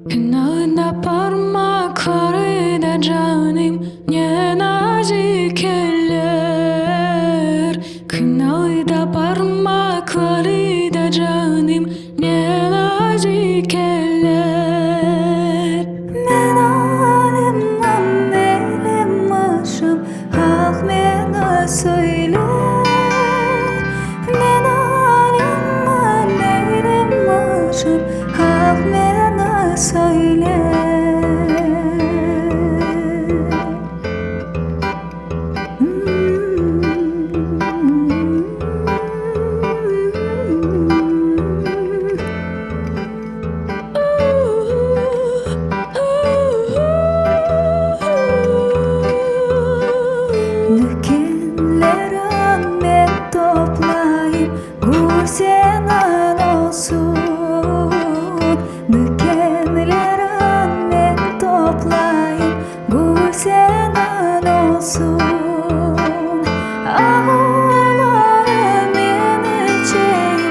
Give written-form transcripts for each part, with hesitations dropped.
Kınağında parmaklarıyla canım ne nazik eller. Kınağında parmaklarıyla canım ne nazik eller. Men alemden elim başım halk bana söyler. Men alemden elim başım halk bana söyler. Dökenler Ahmet toplayıp Gülsenan olsun. Dökenler Ahmet toplayıp Gülsenan olsun. Ağlarım yeneceğim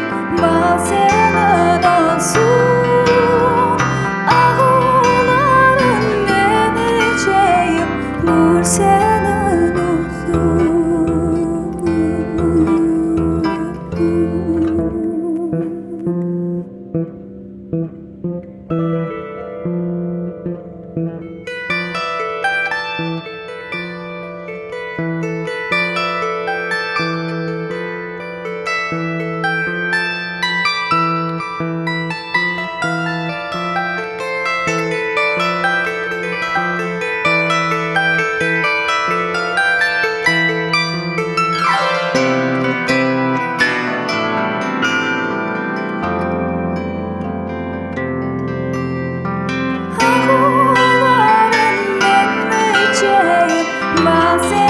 Balsenan olsun. Ağlarım yeneceğim Gülsenan olsun. Ağlarım yeneceğim Balsenan